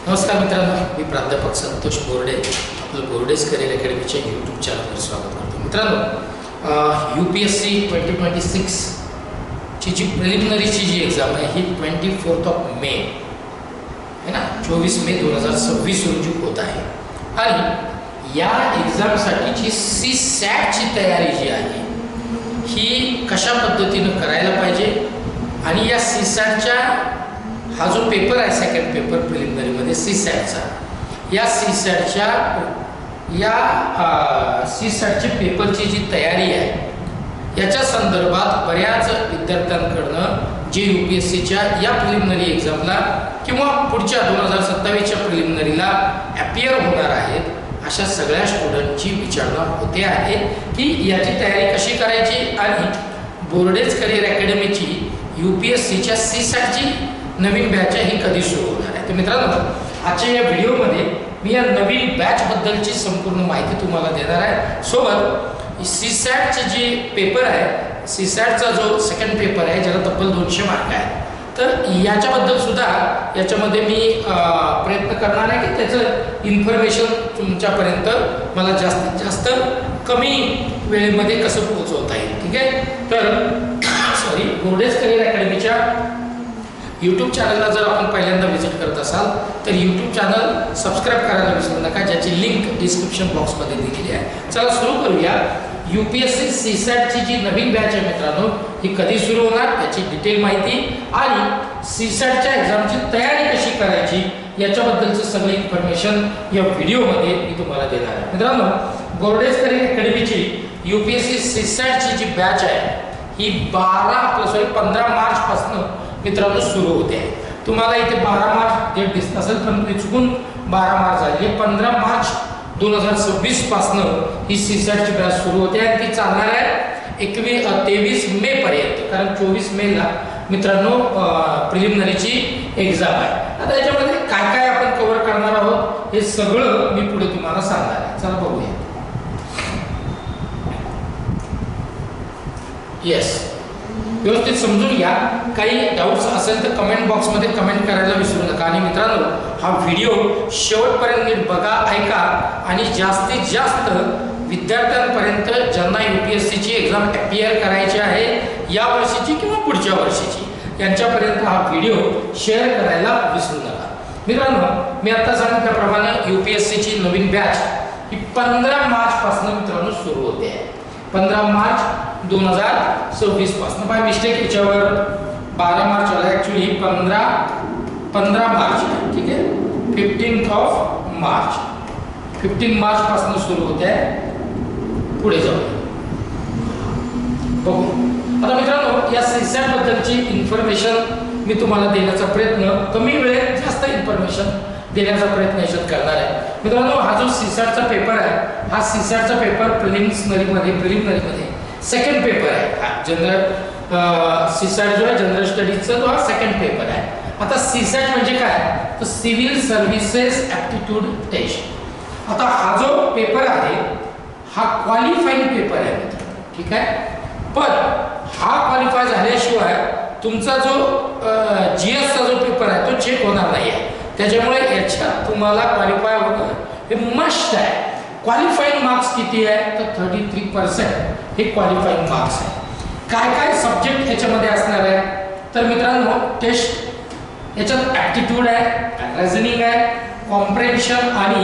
नमस्कार मित्रांनो, मी प्राध्यापक संतोष बोर्डे आपलं बोर्डेज करिअर अकॅडमीच्या यूट्यूब चॅनलवर स्वागत करतो. मित्रांनो, UPSC 2026 ची जी प्रिलिमिनरीची जी एक्झाम आहे ही 24 मे आहे ना, 24 मे 2026 रोजी होत आहे. आणि या एक्झामसाठीची CSATची तयारी जी आहे ही कशा पद्धतीनं करायला पाहिजे आणि या CSATच्या हा जो पेपर आहे सेकंड पेपर प्रिलिमिनरीमध्ये CSATचा, या CSATच्या पेपरची जी तयारी आहे याच्या संदर्भात बऱ्याच विद्यार्थ्यांकडनं जे UPSCच्या या प्रिलिमिनरी एक्झामला किंवा पुढच्या 2027च्या प्रिलिमिनरीला अपियर होणार आहेत अशा सगळ्या स्टुडंटची विचारणा होते आहे की याची तयारी कशी करायची आणि बोर्डेज करिअर अकॅडमीची UPSCच्या CSATची नवीन बॅच ही कधी सुरू होणार आहे. तर मित्रांनो, आजच्या या व्हिडिओमध्ये मी या नवीन बॅचबद्दलची संपूर्ण माहिती तुम्हाला देणार आहे. सोबत CSATचे जे पेपर आहे, CSATचा जो सेकंड पेपर आहे ज्याला तब्बल 200 मार्क आहे, तर याच्याबद्दल सुद्धा याच्यामध्ये मी प्रयत्न करणार आहे की त्याचं इन्फॉर्मेशन तुमच्यापर्यंत मला जास्तीत जास्त कमी वेळेमध्ये कसं पोहोचवता येईल. ठीक आहे. तर बोर्डेज करिअर अकॅडमीच्या यूट्यूब चॅनलला जर आपण पहिल्यांदा व्हिजिट करत असाल तर यूट्यूब चॅनल सबस्क्राईब करायला विसरू नका, ज्याची लिंक डिस्क्रिप्शन बॉक्समध्ये दिलेली आहे. चला सुरू करूया. UPSC CSATची जी नवीन बॅच आहे मित्रांनो, ही कधी सुरू होणार याची डिटेल माहिती आणि CSATच्या एक्झामची तयारी कशी करायची याच्याबद्दलचं सगळं इन्फॉर्मेशन या व्हिडिओमध्ये मी तुम्हाला देणार आहे. मित्रांनो, बोर्डेज करिअर अकॅडमीची UPSC CSATची जी बॅच आहे ही 15 मार्च पासून मित्रांनो सुरू होते आहे. तुम्हाला इथे 12 मार्च डेट दिसत असेल पण मी चुकून 12 मार्च झाली. 15 मार्च 2026 पासून ही CSATची बॅच सुरू होते आणि ती चालणार आहे 23 मे पर्यंत, कारण 24 मेला मित्रांनो प्रिलिमिनरीची एक्झाम आहे. आता याच्यामध्ये काय काय आपण कव्हर करणार आहोत हे सगळं मी पुढे तुम्हाला सांगणार आहे. चला बघूया. येस, व्यवस्थित समजून घ्या. काही डाऊट्स असेल तर कमेंट बॉक्समध्ये कमेंट करायला विसरू नका. आणि मित्रांनो, हा व्हिडिओ शेवटपर्यंत नीट बघा, ऐका आणि जास्तीत जास्त विद्यार्थ्यांपर्यंत ज्यांना UPSCची एक्झाम अपियर करायची आहे या वर्षीची किंवा पुढच्या वर्षीची, यांच्यापर्यंत हा व्हिडिओ शेअर करायला विसरू नका. मित्रांनो, मी आता सांगितल्याप्रमाणे UPSCची नवीन बॅच ही 15 मार्च पासून मित्रांनो सुरू होते आहे. 15 मार्च 2026 पासून. बाय मिस्टेक याच्यावर 12 मार्च आला, ॲक्च्युली 15 मार्च आहे. ठीक आहे. 15 मार्च पासून सुरू होते आहे. पुढे जाऊ बघू. आता मित्रांनो, या CSAT बद्दलची इन्फॉर्मेशन मी तुम्हाला देण्याचा प्रयत्न, कमी वेळेत जास्त इन्फॉर्मेशन देण्याचा प्रयत्न याच्यात करणार आहे. मित्रांनो, हा जो CSATचा पेपर आहे हा CSATचा पेपर प्रिलिमिनरीमध्ये सेकंड पेपर आहे. CSAT जो आहे जनरल स्टडीजचा तो हा सेकंड पेपर आहे. आता CSAT म्हणजे काय, तर सिव्हिल सर्व्हिसेस ॲप्टिट्यूड टेस्ट. आता हा जो पेपर आहे हा क्वालिफाईंग पेपर आहे मित्रांनो. ठीक आहे. पण हा क्वालिफाय झाल्याशिवाय तुमचा जो GSचा जो पेपर आहे तो चेक होणार नाही आहे. त्याच्यामुळे याच्यात तुम्हाला क्वालिफाय होणं हे मस्ट आहे. क्वालिफाईंग मार्क्स किती आहे तर 33% हे क्वालिफाईंग मार्क्स आहे. काय काय सब्जेक्ट याच्यामध्ये असणार आहे तर मित्रांनो, टेस्ट याच्यात ॲप्टिट्यूड आहे, रिझनिंग आहे, कॉम्प्रेन्शन आणि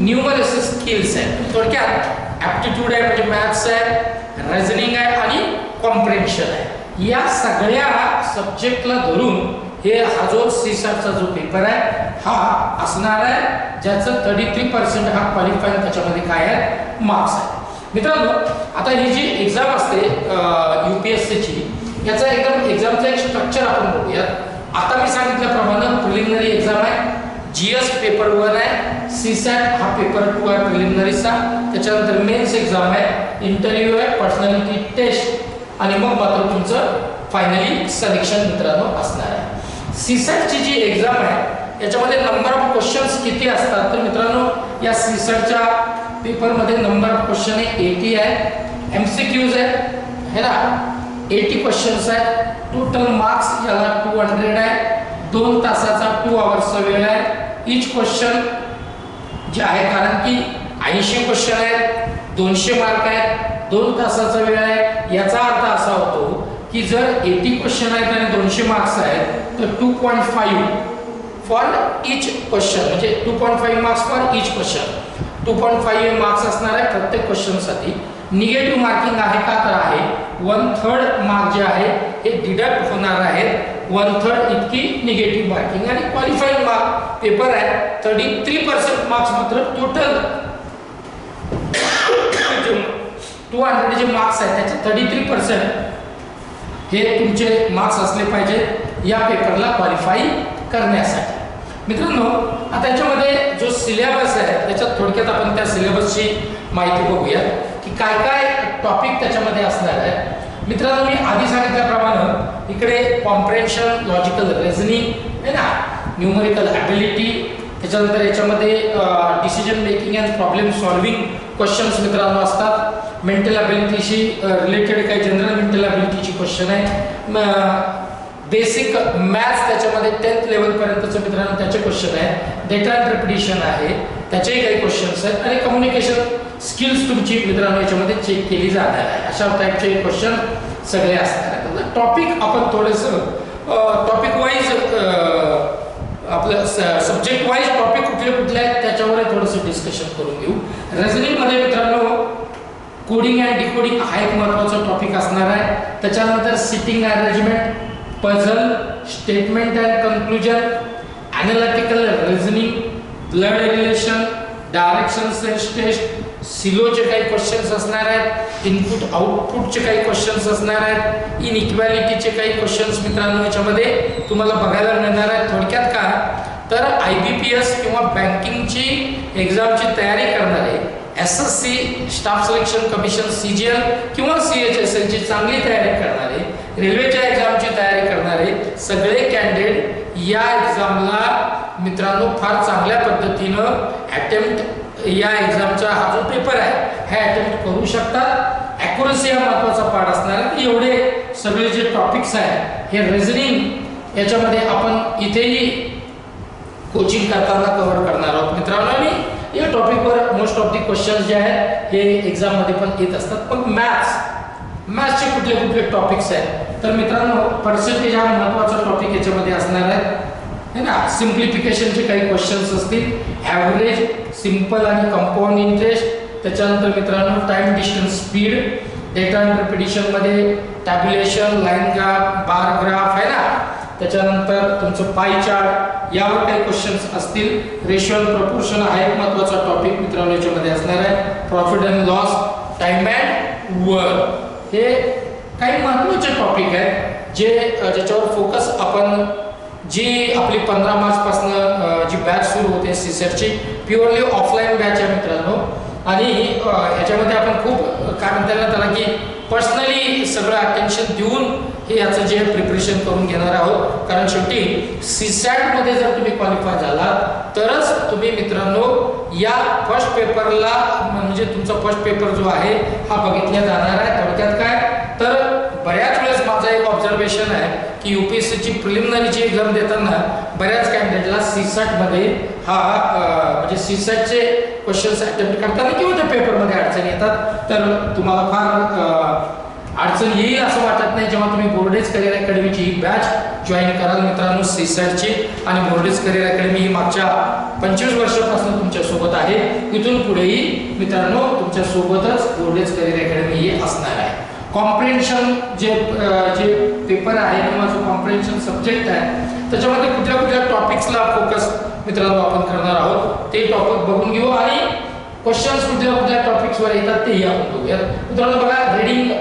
न्यूमरसी स्किल्स आहे. थोडक्यात ॲप्टिट्यूड आहे म्हणजे मॅथ्स आहे, रिझनिंग आहे आणि कॉम्प्रेन्शन आहे. या सगळ्या सब्जेक्टला धरून हा जो CSATचा जो पेपर आहे हा असणार आहे, ज्याचं 33% हा क्वालिफाईंग त्याच्यामध्ये काय आहे मार्क्स आहे. मित्रांनो, आता ही जी एक्झाम असते UPSCची, याचा एकदम एक्झामचा एक स्ट्रक्चर आपण बघूयात. आता मी सांगितल्याप्रमाणे प्रिलिमिनरी एक्झाम आहे, GS पेपर 1 आहे, CSAT हा पेपर 2 आहे प्रिलिमिनरीचा, त्याच्यानंतर मेन्स एक्झाम आहे, इंटरव्ह्यू आहे, पर्सनॅलिटी टेस्ट आणि मग मात्र तुमचं फायनली सिलेक्शन मित्रांनो असणार आहे. CSATची जी एक्झाम आहे याच्यामध्ये नंबर ऑफ क्वेश्चन्स किती असतात तर मित्रांनो, या CSATच्या पेपरमध्ये नंबर ऑफ क्वेश्चन आहे 80 आहे, MCQs आहे ना 80 क्वेश्चन्स आहे. टोटल मार्क्स याला 200 आहे. 2 तासाचा 2 आवर्सचा वेळ आहे. ईच क्वेश्चन जे आहे, कारण की 80 क्वेश्चन आहेत, 200 मार्क आहेत, 2 तासाचा वेळ आहे. याचा अर्थ असा होतो की जर 80 क्वेश्चन आहेत आणि 200 मार्क्स आहेत तर 2.5 फॉर ईच क्वेश्चन, म्हणजे 2.5 marks for each question. 2.5 marks असणार आहे प्रत्येक क्वेश्चनसाठी. निगेटिव्ह मार्किंग आहे का, तर आहे. 1/3 मार्क जे आहे हे डिडक्ट होणार आहेत, 1/3 इतकी निगेटिव्ह मार्किंग. आणि क्वालिफाईंग मार्क पेपर आहे 33% मार्क्स, मात्र टोटल 200 जे मार्क्स आहेत त्याचे 33% हे तुमचे मार्क्स असले पाहिजेत या पेपरला क्वालिफाय करण्यासाठी. मित्रांनो, आता याच्यामध्ये जो सिलेबस आहे त्याच्यात थोडक्यात आपण त्या सिलेबसची माहिती बघूया की काय काय टॉपिक त्याच्यामध्ये असणार आहे. मित्रांनो, मी आधी सांगितल्याप्रमाणे इकडे कॉम्प्रेन्शन, लॉजिकल रिझनिंग आहे ना, न्यूमेरिकल ॲबिलिटी, त्याच्यानंतर याच्यामध्ये decision making and problem solving questions मित्रांनो असतात. मेंटल ॲबिलिटीशी रिलेटेड काही जनरल मेंटल ॲबिलिटीची क्वेश्चन आहे. बेसिक मॅथ्स त्याच्यामध्ये 10th लेवलपर्यंतचं मित्रांनो त्याचे क्वेश्चन आहे. डेटा इंटरप्रिटेशन आहे, त्याचेही काही क्वेश्चन्स आहेत. आणि कम्युनिकेशन स्किल्स तुमची मित्रांनो याच्यामध्ये चेक केली जाणार आहे. अशा टाईपचे क्वेश्चन सगळे असणार आहेत. टॉपिक आपण थोडंसं टॉपिक वाईज आपलं सब्जेक्ट वाईज टॉपिक कुठले कुठले आहेत त्याच्यावर थोडंसं डिस्कशन करून घेऊ. रिझनिंगमध्ये मित्रांनो कोडिंग अँड डिकोडिंग हा एक महत्त्वाचा टॉपिक असणार आहे. त्याच्यानंतर sitting arrangement, puzzle, statement and conclusion, analytical reasoning, blood relation, direction sense test, सिलोचे काही क्वेश्चन्स असणार आहेत. इनपुट आउटपुटचे काही क्वेश्चन्स असणार आहेत. इनइक्वॅलिटीचे काही क्वेश्चन्स मित्रांनो याच्यामध्ये तुम्हाला बघायला मिळणार आहेत. थोडक्यात काय तर IBPS किंवा बँकिंगची एक्झामची तयारी करणारे, SSC staff selection commission CGL किंवा CHSL ची चांगली तयारी करणारे, रेल्वेच्या एक्झामची तयारी करणारे सगळे कॅन्डिडेट या एक्झामला मित्रांनो फार चांगल्या पद्धतीनं अटेम्प्ट या एक्झामचा हा जो पेपर आहे हे अटेम्प्ट करू शकतात. ॲक्युरसी हा महत्त्वाचा पार्ट असणार आहे. एवढे सगळे जे टॉपिक्स आहेत हे रिझनिंग याच्यामध्ये आपण इथेही कोचिंग करताना कव्हर करणार आहोत मित्रांनो. आणि या टॉपिकवर मोस्ट ऑफ दी क्वेश्चन्स जे आहेत हे एक्झाममध्ये पण येत असतात. पण मॅथ्सचे कुठले कुठले टॉपिक्स आहेत तर मित्रांनो पर्सेंटेज हा महत्त्वाचा टॉपिक याच्यामध्ये असणार आहे है ना. सिम्प्लिफिकेशनचे काही क्वेश्चन्स असतील, ॲव्हरेज, सिंपल आणि कंपाऊंड इंटरेस्ट, त्याच्यानंतर मित्रांनो टाइम डिस्टन्स स्पीड, डेटा इंटरप्रिटेशनमध्ये tabulation, line graph, bar graph आहे ना, त्याच्यानंतर तुमचं पाई चार्ट यावर काही क्वेश्चन्स असतील. रेशिओ अँड प्रपोर्शन हा एक महत्त्वाचा टॉपिक मित्रांनो याच्यामध्ये असणार आहे. Profit and loss, time and work, हे काही महत्त्वाचे टॉपिक आहेत ज्याच्यावर फोकस आपण जी आपली 15 मार्चपासून जी बॅच सुरू होते सीसेटची प्युअरली ऑफलाईन बॅच आहे मित्रांनो. आणि याच्यामध्ये आपण खूप काय म्हणता त्याला की पर्सनली सगळं अटेन्शन देऊन हे याचं जे प्रिपरेशन करून घेणार आहोत. कारण शेवटी सीसॅटमध्ये जर तुम्ही क्वालिफाय झाला तरच तुम्ही मित्रांनो या फर्स्ट पेपरला म्हणजे तुमचा फर्स्ट पेपर जो आहे हा बघितला जाणार आहे. थोडक्यात काय तर बऱ्याच वेळेस माझा एक ऑब्झर्वेशन आहे की UPSCची प्रिलिमिनरीची एक्झाम देताना बऱ्याच कॅन्डिडेटला सीसॅटमध्ये हा म्हणजे सीसॅटचे क्वेश्चन्स अटेम्प्ट करताना किंवा त्या पेपरमध्ये अडचणी येतात. तर तुम्हाला फार अडचण येईल असं वाटत नाही जेव्हा तुम्ही बोर्डेज करिअर अकॅडमीची ही बॅच जॉईन कराल मित्रांनो सीसॅटची. आणि बोर्डेज करिअर अकॅडमी ही मागच्या 25 वर्षापासून तुमच्या सोबत आहे. इथून पुढेही मित्रांनो तुमच्या सोबतच बोर्डेज करिअर अकॅडमी ही असणार आहे. कॉम्प्रेन्शन जे पेपर आहे किंवा जो कॉम्प्रेन्शन सब्जेक्ट आहे त्याच्यामध्ये कुठल्या कुठल्या टॉपिक्सला फोकस मित्रांनो आपण करणार आहोत ते टॉपिक बघून घेऊ. आणि क्वेश्चन्स कुठल्या कुठल्या टॉपिक्सवर येतात तेही आपण बघूया मित्रांनो. बघा, रीडिंग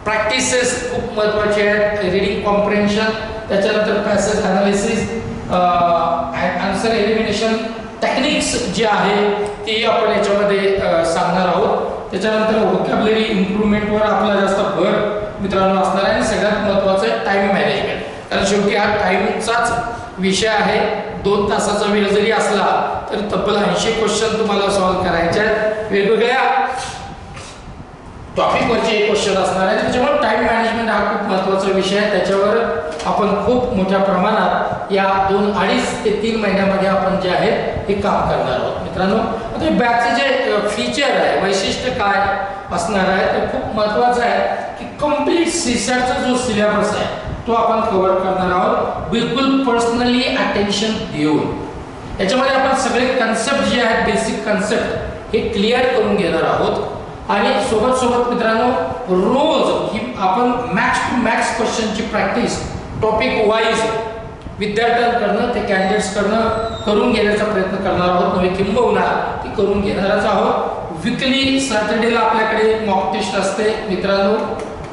प्रॅक्टिसेस खूप महत्त्वाचे आहेत. रीडिंग कॉम्प्रेन्शन, त्याच्यानंतर passage analysis, answer elimination techniques जे आहे ते आपण याच्यामध्ये सांगणार आहोत. त्याच्यानंतर व्होकॅब्युलरी इम्प्रूव्हमेंटवर आपला जास्त भर मित्रांनो असणार आहे. आणि सगळ्यात महत्त्वाचं आहे टाइम मॅनेजमेंट, कारण शेवटी हा टाइमचाच विषय आहे. 2 तासाचा वेळ जरी असला तरी तब्बल 80 क्वेश्चन तुम्हाला सॉल्व्ह करायचे आहेत. वेगवेगळ्या टॉपिकवरचे क्वेश्चन असणार आहे. त्याच्यामुळे टाइम मॅनेजमेंट हा खूप महत्त्वाचा विषय आहे. त्याच्यावर आपण खूप मोठ्या प्रमाणात या 2-2.5 ते 3 महिन्यामध्ये आपण जे आहे हे काम करणार आहोत. मित्रांनो, आता बॅचचे जे फीचर आहे, वैशिष्ट्य काय असणार आहे ते खूप महत्त्वाचं आहे की कंप्लीट सीसॅटचा जो सिलेबस आहे तो आपण कव्हर करणार आहोत बिलकुल पर्सनली अटेन्शन देऊन. याच्यामध्ये आपण सगळे कन्सेप्ट जे आहेत, बेसिक कन्सेप्ट हे क्लिअर करून घेणार आहोत. आणि सोबत मित्रांनो, रोज ही आपण मॅक्स टू मॅक्स क्वेश्चनची प्रॅक्टिस टॉपिक वाईज विद्यार्थ्यांकडनं ते कॅन्डिडेट्सकडनं करून घेण्याचा प्रयत्न करणार आहोत. नवी किंबहुना ती करून घेणारच आहोत. वीकली सॅटर्डेला आपल्याकडे मॉक टेस्ट असते मित्रांनो.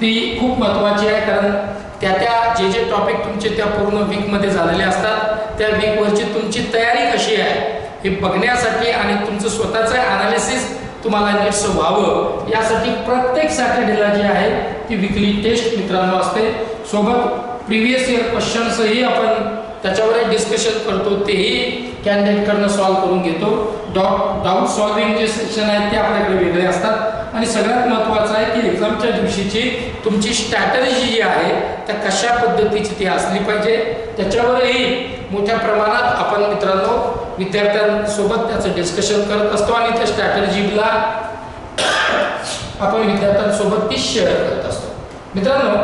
ती खूप महत्त्वाची आहे, कारण त्या जे टॉपिक तुमचे त्या पूर्ण वीकमध्ये झालेले असतात, त्या वीकवरची तुमची तयारी कशी आहे हे बघण्यासाठी आणि तुमचं स्वतःचं ॲनालिसिस तुम्हाला नीटसं व्हावं यासाठी प्रत्येक सॅटर्डेला जे आहे ती वीकली टेस्ट मित्रांनो असते. सोबत प्रिव्हियस इयर क्वेश्चन्सही आपण त्याच्यावर डिस्कशन करतो, तेही कॅन्डिडेटकडनं सॉल्व्ह करून घेतो. डाऊट सॉल्विंग जे सेक्शन आहेत ते आपल्याकडे वेगळे असतात. आणि सगळ्यात महत्त्वाचं आहे की एक्झामच्या दिवशीची तुमची स्ट्रॅटर्जी जी आहे त्या कशा पद्धतीची ती असली पाहिजे, त्याच्यावरही मोठ्या प्रमाणात आपण मित्रांनो विद्यार्थ्यांसोबत त्याचं डिस्कशन करत असतो आणि त्या स्ट्रॅटर्जीला आपण विद्यार्थ्यांसोबत ती शेअर करत असतो. मित्रांनो,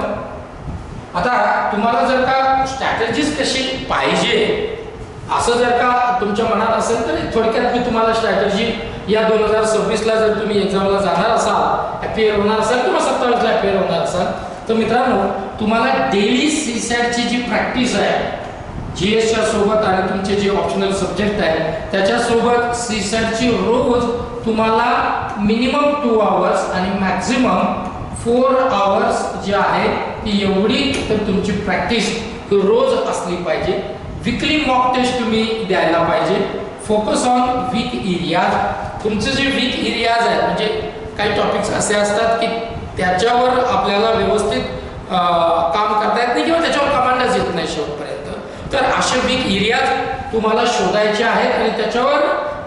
आता तुम्हाला जर का स्ट्रॅटर्जीज कशी पाहिजे असं जर का तुमच्या मनात असेल तर थोडक्यात मी तुम्हाला स्ट्रॅटर्जी या 2026ला जर तुम्ही एक्झामला जाणार असाल, अपियर होणार असाल किंवा 27ला अपियर होणार असाल तर मित्रांनो तुम्हाला डेली सीसॅटची जी प्रॅक्टिस आहे जीएसच्या सोबत आणि तुमचे जे ऑप्शनल सब्जेक्ट आहे त्याच्यासोबत सीसॅटची रोज तुम्हाला मिनिमम 2 आवर्स आणि मॅक्झिमम 4 आवर्स जे आहे ती एवढी तर तुमची प्रॅक्टिस रोज असली पाहिजे. वीकली मॉक टेस्ट तुम्ही द्यायला पाहिजे. Focus on weak areas. तुमचे जे वीक एरियाज आहेत म्हणजे काही टॉपिक्स असे असतात की त्याच्यावर आपल्याला व्यवस्थित काम करता येत नाही किंवा त्याच्यावर कमांडच येत नाही शेवटपर्यंत, तर असे वीक एरियाज तुम्हाला शोधायचे आहेत आणि त्याच्यावर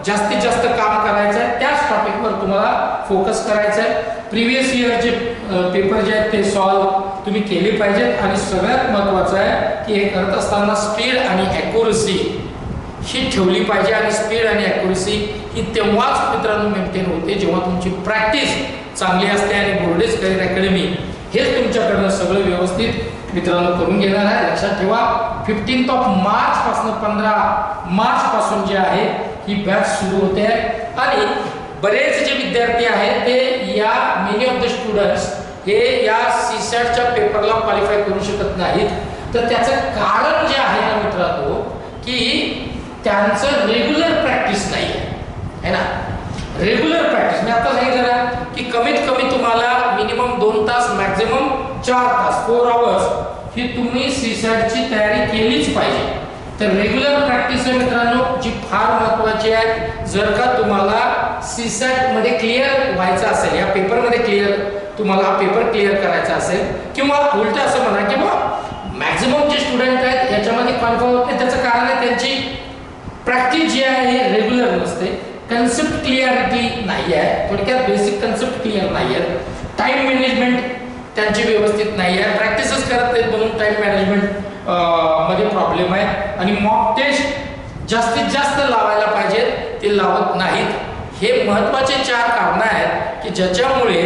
जास्तीत जास्त काम करायचं आहे. त्याच टॉपिकवर तुम्हाला फोकस करायचं आहे. प्रिव्हियस इयरचे पेपर जे आहेत ते सॉल्व तुम्ही केले पाहिजेत. आणि सगळ्यात महत्त्वाचं आहे की हे करत असताना स्पीड आणि ॲक्युरसी ही ठेवली पाहिजे. आणि स्पीड आणि ॲक्युरसी ही तेव्हाच मित्रांनो मेंटेन होते जेव्हा तुमची प्रॅक्टिस चांगली असते. आणि बोर्डेज करिअर अकॅडमी हेच तुमच्याकडनं सगळं व्यवस्थित मित्रांनो करून घेणार आहे. लक्षात ठेवा, 15 मार्च पासून 15 मार्च पासून जे आहे ही बॅच सुरू होते आहे. आणि बरेच जे विद्यार्थी आहेत ते या मेनी ऑफ द स्टुडंट्स हे या सीसॅटच्या पेपरला क्वालिफाय करू शकत नाहीत. तर त्याचं कारण जे आहे ना मित्रांनो की त्यांचं रेग्युलर प्रॅक्टिस नाही आहे ना. रेग्युलर प्रॅक्टिस मी आता सांगितलं ना की कमीत कमी तुम्हाला मिनिमम 2 तास मॅक्झिमम 4 तास 4 आवर्स ही तुम्ही सीसॅटची तयारी केलीच पाहिजे. तर रेग्युलर प्रॅक्टिस आहे मित्रांनो जी फार महत्त्वाची आहे. जर का तुम्हाला सीसॅट मध्ये क्लिअर व्हायचं असेल, या पेपरमध्ये क्लिअर तुम्हाला हा पेपर क्लिअर करायचा असेल किंवा उलट असं म्हणा किंवा मॅक्झिमम जे स्टुडंट आहेत याच्यामध्ये क्वालिफाय होत नाही, त्याचं कारण आहे त्यांची प्रॅक्टिस जी आहे हे रेग्युलर नसते. कन्सेप्ट क्लिअरिटी नाही आहे, थोडक्यात बेसिक कन्सेप्ट क्लिअर नाही आहे. टाइम मॅनेजमेंट त्यांची व्यवस्थित नाही आहे, प्रॅक्टिसच करत नाहीत म्हणून टाइम मॅनेजमेंट मध्ये प्रॉब्लेम आहे. आणि मॉक टेस्ट जास्तीत जास्त लावायला पाहिजेत ते लावत नाहीत. हे महत्त्वाचे 4 कारणं आहेत की ज्याच्यामुळे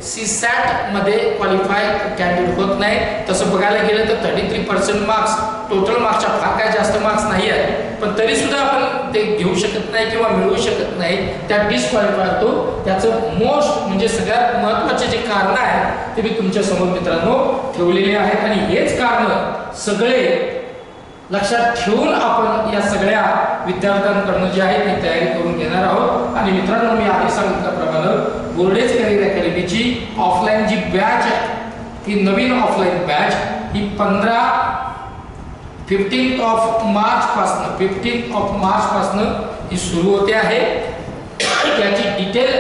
सीसॅट मध्ये क्वालिफाय कॅन्डिडेट होत नाही. तसं बघायला गेलं तर 33% मार्क्स टोटल मार्क्सच्या फार काय जास्त मार्क्स नाही आहेत, पण तरी सुद्धा आपण ते घेऊ शकत नाही किंवा मिळवू शकत नाही, त्यात डिस्क्वालिफाय होतो. त्याचं मोस्ट म्हणजे सगळ्यात महत्त्वाचे जे कारणं आहेत ते मी तुमच्या समोर मित्रांनो ठेवलेले आहेत. आणि हेच कारणं सगळे लक्षात ठेवून आपण या सगळ्या विद्यार्थ्यांकडून जे आहे ती तयारी करून घेणार आहोत. आणि मित्रांनो, मी आधी सांगितल्याप्रमाणे बोर्डेज करिअर अकॅडमीची ऑफलाईन जी बॅच आहे ही नवीन ऑफलाईन बॅच ही 15 मार्च पासून ही सुरू होते आहे. त्याची डिटेल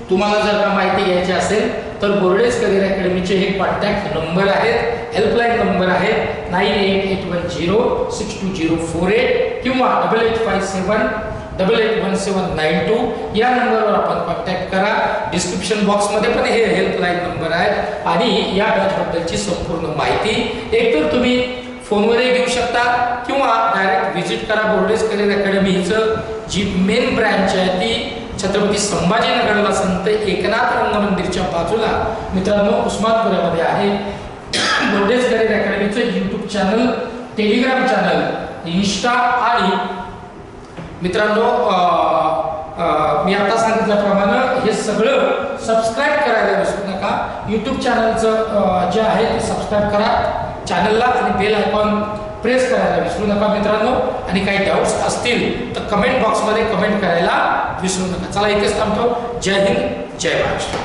तुम्हाला जर का माहिती घ्यायची असेल तर बोर्डेज करिअर अकॅडमीचे हे कॉन्टॅक्ट नंबर आहेत, हेल्पलाईन नंबर आहेत 9881062048 किंवा 8857 881792 या नंबरवर आपण कॉन्टॅक्ट करा. डिस्क्रिप्शन बॉक्समध्ये पण हे हेल्पलाईन नंबर आहेत आणि या बॅचबद्दलची संपूर्ण माहिती एकतर तुम्ही फोनवरही घेऊ शकता किंवा डायरेक्ट व्हिजिट करा. बोर्डेज करिअर अकॅडमीचं जी मेन ब्रँच आहे ती छत्रपती संभाजीनगरला संत एकनाथ रंग मंदिरच्या बाजूला मित्रांनो उस्मानपुरामध्ये आहे. बोर्डेज करिअर अकॅडमीचं YouTube channel, Telegram channel, Insta आणि मित्रांनो मी आता सांगितल्याप्रमाणे हे सगळं सबस्क्राईब करायला विसरू नका. यूट्यूब चॅनलचं जे आहे ते सबस्क्राईब करा चॅनलला आणि बेल आयकॉन प्रेस करायला विसरू नका मित्रांनो. आणि काही डाऊट्स असतील तर कमेंट बॉक्समध्ये कमेंट करायला विसरू नका. चला इथेच थांबतो. जय हिंद, जय महाराष्ट्र.